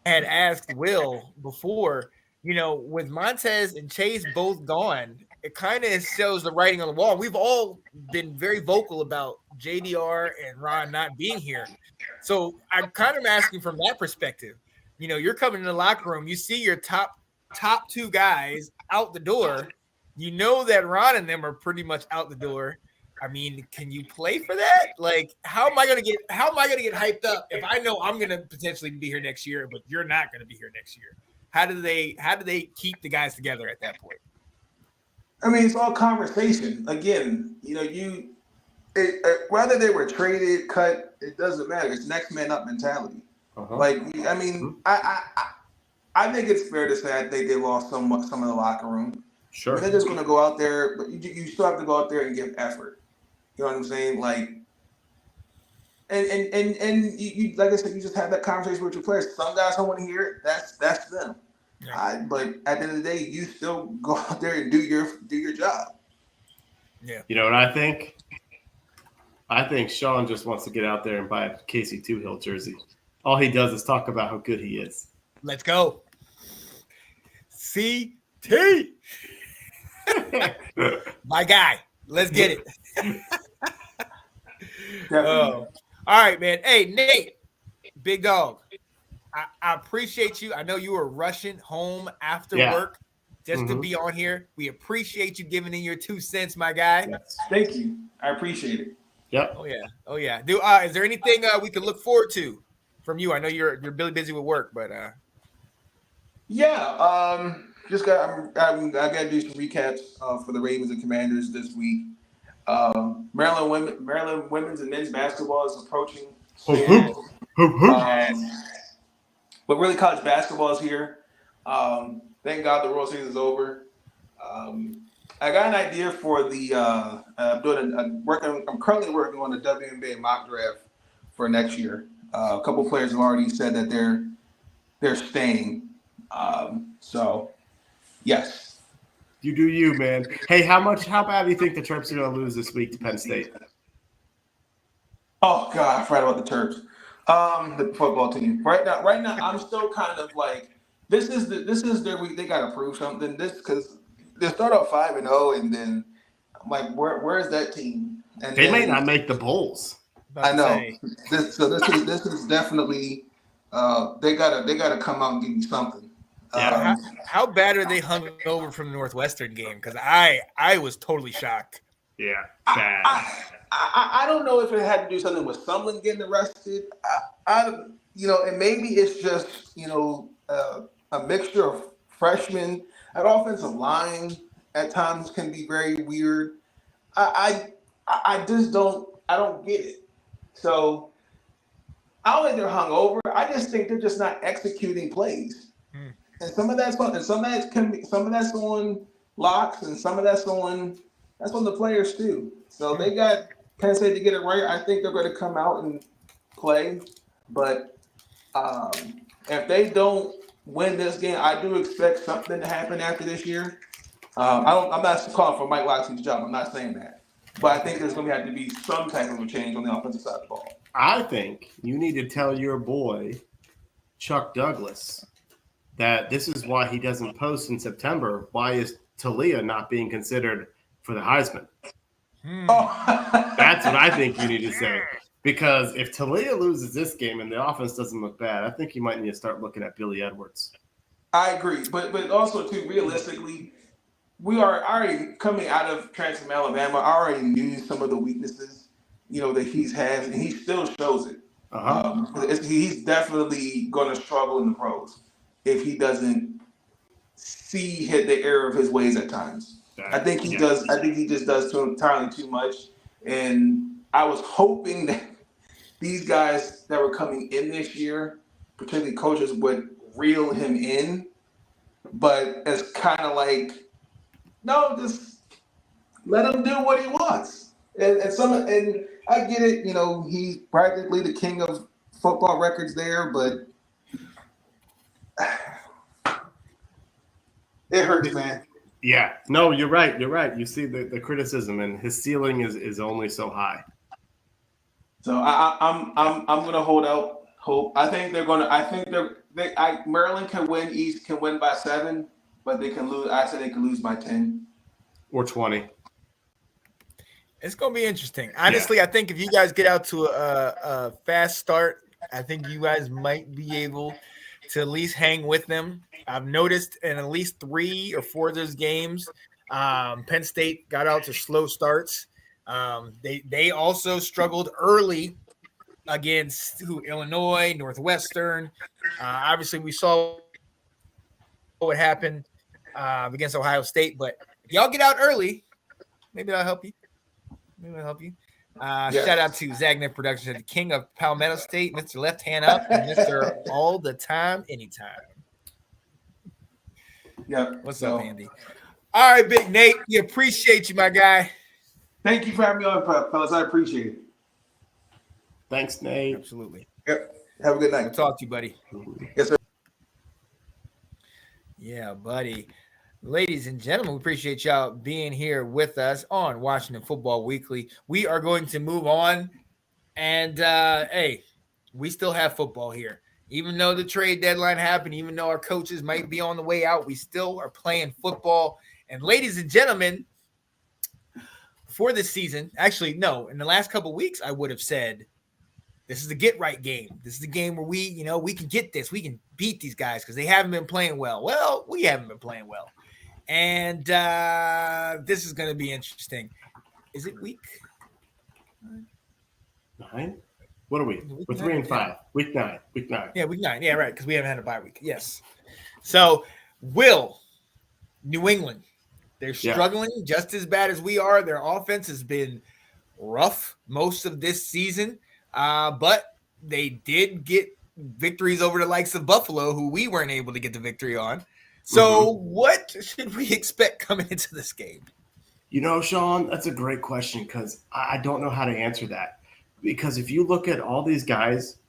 I had asked Will before. With Montez and Chase both gone, it kind of shows the writing on the wall. We've all been very vocal about JDR and Ron not being here. So I'm kind of asking from that perspective, you're coming in the locker room, you see your top two guys out the door. You know that Ron and them are pretty much out the door. I mean, can you play for that? Like, how am I gonna get hyped up if I know I'm gonna potentially be here next year, but you're not gonna be here next year? How do they keep the guys together at that point? I mean, it's all conversation. Again, whether they were traded, cut, it doesn't matter. It's next man up mentality. Uh-huh. Like, I mean, I think it's fair to say I think they lost some of the locker room. Sure. They're just going to go out there, but you still have to go out there and give effort. You know what I'm saying? Like, and you like I said, you just have that conversation with your players. Some guys don't want to hear it. That's them. Yeah. But at the end of the day, you still go out there and do your job. Yeah. You know what I think? I think Sean just wants to get out there and buy a Casey Toohill jersey. All he does is talk about how good he is. Let's go. CT. My guy. Let's get it. All right, man. Hey, Nate, big dog. I appreciate you. I know you were rushing home after work just to be on here. We appreciate you giving in your 2 cents, my guy. Yes. Thank you. I appreciate it. Yep. Oh yeah. Is there anything we can look forward to from you? I know you're really busy with work, but just I got to do some recaps for the Ravens and Commanders this week. Maryland women's and men's basketball is approaching. But really, college basketball is here. Thank God the World Series is over. I got an idea for the. I'm currently working on the WNBA mock draft for next year. A couple players have already said that they're staying. So, yes. You do you, man. Hey, how bad do you think the Terps are going to lose this week to Penn State? Oh God, I forgot about the Terps. The football team. Right now, I'm still kind of like, this is their week. They got to prove something. Because they start out 5-0, and then I'm like, where is that team? And they may not make the bowls. I know. This is definitely they gotta come out and give me something. Yeah. How bad are they hung over from the Northwestern game? Because I was totally shocked. Yeah, bad. I don't know if it had to do something with someone getting arrested. And maybe it's just a mixture of freshmen. That offensive line at times can be very weird. I don't get it. So I don't think they're hungover. I just think they're just not executing plays. And some of that's on locks, and some of that's on the players too. So they got Penn State to get it right. I think they're going to come out and play. But if they don't win this game, I do expect something to happen after this year. I'm not calling for Mike Loxley's job. I'm not saying that. But I think there's going to have to be some type of a change on the offensive side of the ball. I think you need to tell your boy, Chuck Douglas, that this is why he doesn't post in September. Why is Talia not being considered for the Heisman? That's what I think you need to say. Because if Talia loses this game and the offense doesn't look bad, I think you might need to start looking at Billy Edwards. I agree. But also, too, realistically, we are already coming out of transfer from Alabama. I already knew some of the weaknesses, that he has, and he still shows it. He's definitely going to struggle in the pros if he doesn't hit the error of his ways at times. I think he does. I think he just does entirely too much. And I was hoping that these guys that were coming in this year, particularly coaches, would reel him in. But it's kind of like, no, just let him do what he wants. And I get it. He's practically the king of football records there, but it hurts, man. Yeah. No, you're right. You're right. You see the criticism, and his ceiling is only so high. So I'm gonna hold out hope. I think Maryland can win by 7, but they can lose. I said they can lose by 10 or 20. It's gonna be interesting. Honestly, I think if you guys get out to a fast start, I think you guys might be able to at least hang with them. I've noticed in at least 3 or 4 of those games, Penn State got out to slow starts. They also struggled early against Illinois, Northwestern. Obviously, we saw what happened against Ohio State. But if y'all get out early, maybe that'll help you. Shout out to Zagnet Productions, the king of Palmetto State, Mr. Left Hand Up, and Mr. All the Time, Anytime. Yeah. What's up, Andy? All right, Big Nate. We appreciate you, my guy. Thank you for having me on, fellas. I appreciate it. Thanks, Nate. Absolutely. Yep. Have a good night. We'll talk to you, buddy. Yes, sir. Yeah, buddy. Ladies and gentlemen, we appreciate y'all being here with us on Washington Football Weekly. We are going to move on. And, hey, we still have football here. Even though the trade deadline happened, even though our coaches might be on the way out, we still are playing football. And, ladies and gentlemen, for this season, actually, no, in the last couple of weeks, I would have said, this is the get-right game. This is the game where we can get this. We can beat these guys because they haven't been playing well. Well, we haven't been playing well. And this is going to be interesting. Is it week 9? What are we? We're 3 and 5. Week 9. Yeah, week 9. Yeah, right, because we haven't had a bye week. Yes. So, New England, they're struggling just as bad as we are. Their offense has been rough most of this season, but they did get victories over the likes of Buffalo, who we weren't able to get the victory on. So what should we expect coming into this game? Sean, that's a great question because I don't know how to answer that. Because if you look at all these guys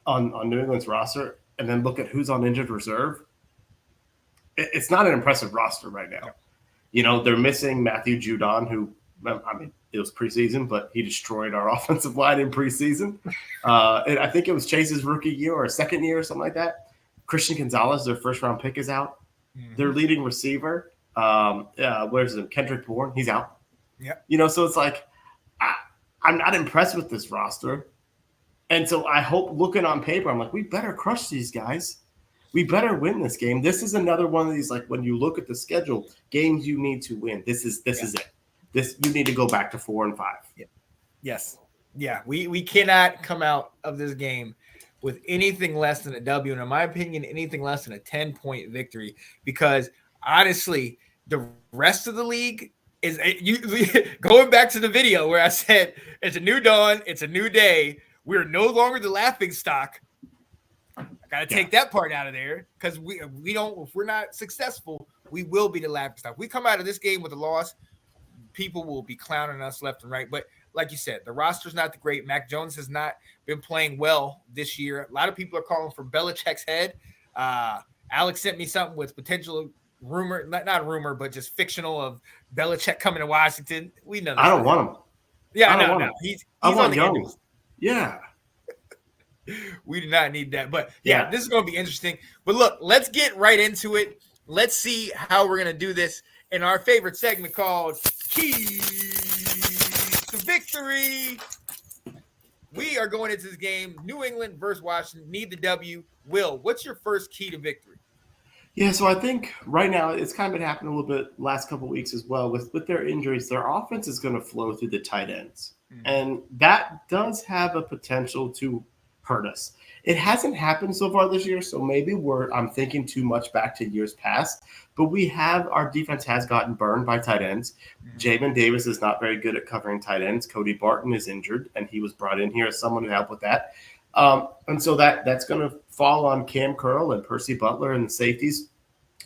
on New England's roster and then look at who's on injured reserve, it's not an impressive roster right now. They're missing Matthew Judon, who, it was preseason, but he destroyed our offensive line in preseason. And I think it was Chase's rookie year or second year or something like that. Christian Gonzalez, their first-round pick, is out. Their leading receiver, where's him? Kendrick Bourne, he's out. Yeah. So it's like I'm not impressed with this roster. And so I hope looking on paper, I'm like, we better crush these guys. We better win this game. This is another one of these, like when you look at the schedule, games you need to win. This is it. You need to go back to 4 and 5. Yeah. Yes. Yeah. We cannot come out of this game with anything less than a W, and in my opinion, anything less than a 10-point victory, because honestly, the rest of the league is going back to the video where I said it's a new dawn, it's a new day. We're no longer the laughing stock. I got to take that part out of there because we don't. If we're not successful, we will be the laughing stock. We come out of this game with a loss, people will be clowning us left and right. But like you said, the roster's not the great. Mac Jones has not been playing well this year. A lot of people are calling for Belichick's head. Alex sent me something with potential rumor, not rumor, but just fictional of Belichick coming to Washington. We know. I don't want him. Yeah, I know. He's on the Young. Yeah. We do not need that. But yeah, this is going to be interesting. But look, let's get right into it. Let's see how we're going to do this in our favorite segment called Keys to Victory. We are going into this game, New England versus Washington, need the W. Will, what's your first key to victory? Yeah, so I think right now it's kind of been happening a little bit last couple of weeks as well. With their injuries, their offense is going to flow through the tight ends. And that does have a potential to hurt us. It hasn't happened so far this year, so maybe I'm thinking too much back to years past. But our defense has gotten burned by tight ends. Jamin Davis is not very good at covering tight ends. Cody Barton is injured, and he was brought in here as someone to help with that. And so that's going to fall on Cam Curl and Percy Butler and the safeties.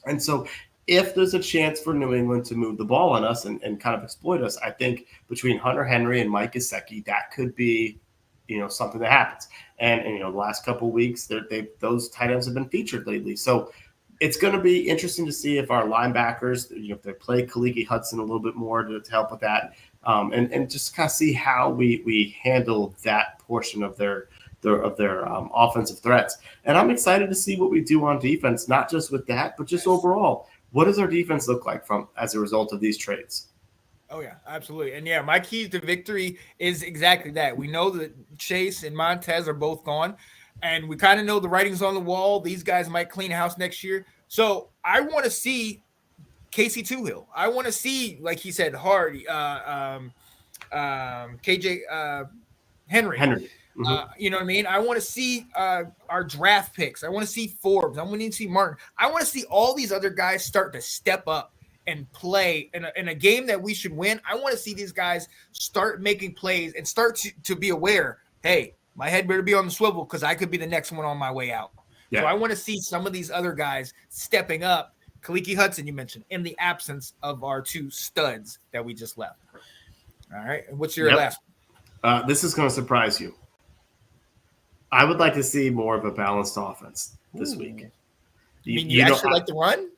And so if there's a chance for New England to move the ball on us and kind of exploit us, I think between Hunter Henry and Mike Gesicki, that could be, something that happens. And the last couple of weeks, those tight ends have been featured lately. So it's going to be interesting to see if our linebackers, if they play Kaliki Hudson a little bit more to help with that, and just kind of see how we handle that portion of their offensive threats. And I'm excited to see what we do on defense, not just with that, but just overall. What does our defense look like as a result of these trades? Oh, yeah, absolutely. And, yeah, my keys to victory is exactly that. We know that Chase and Montez are both gone. And we kind of know the writing's on the wall. These guys might clean house next year. So I want to see Casey Toohill. I want to see, like he said, Hardy, KJ Henry. Mm-hmm. You know what I mean? I want to see our draft picks. I want to see Forbes. I want to see Martin. I want to see all these other guys start to step up and play in a game that we should win. I want to see these guys start making plays and start to be aware, hey, my head better be on the swivel because I could be the next one on my way out. Yeah. So I want to see some of these other guys stepping up. Kaliki Hudson, you mentioned, in the absence of our two studs that we just left. All right. What's your last one? This is going to surprise you. I would like to see more of a balanced offense this week. You actually like to run?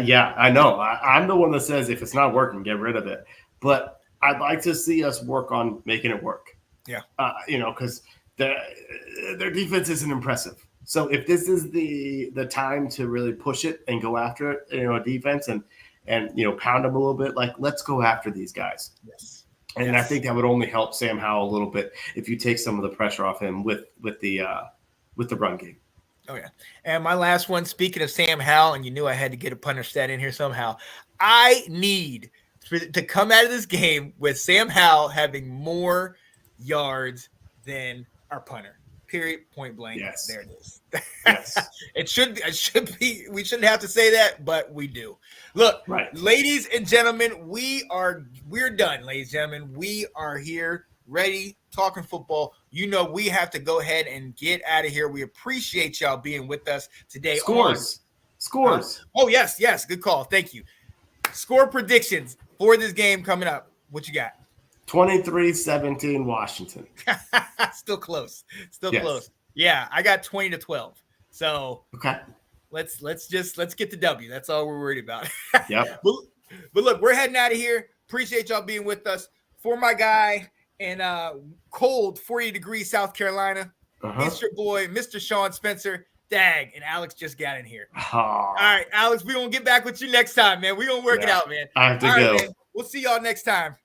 Yeah, I know. I'm the one that says if it's not working, get rid of it. But I'd like to see us work on making it work. Yeah. Because their defense isn't impressive. So if this is the time to really push it and go after it, defense and pound them a little bit, like let's go after these guys. Yes. And I think that would only help Sam Howell a little bit if you take some of the pressure off him with the run game. Oh yeah. And my last one, speaking of Sam Howell, and you knew I had to get a punter stat in here somehow. I need to come out of this game with Sam Howell having more yards than our punter. Period. Point blank. Yes. There it is. Yes. It should be. We shouldn't have to say that, but we do. Look, right. Ladies and gentlemen, we're done. Ladies and gentlemen, we are here, ready, talking football. We have to go ahead and get out of here. We appreciate y'all being with us today. Scores. Oh yes, good call. Thank you. Score predictions for this game coming up. What you got? 23-17 Washington. Still close. Close. Yeah, I got 20-12. So okay. Let's get the W. That's all we're worried about. Yep. But look, we're heading out of here. Appreciate y'all being with us. For my guy in cold 40-degree South Carolina, it's your boy, Mr. Sean Spencer. Dag, and Alex just got in here. Oh. All right, Alex, we're going to get back with you next time, man. We're going to work it out, man. I have to go. Man. We'll see y'all next time.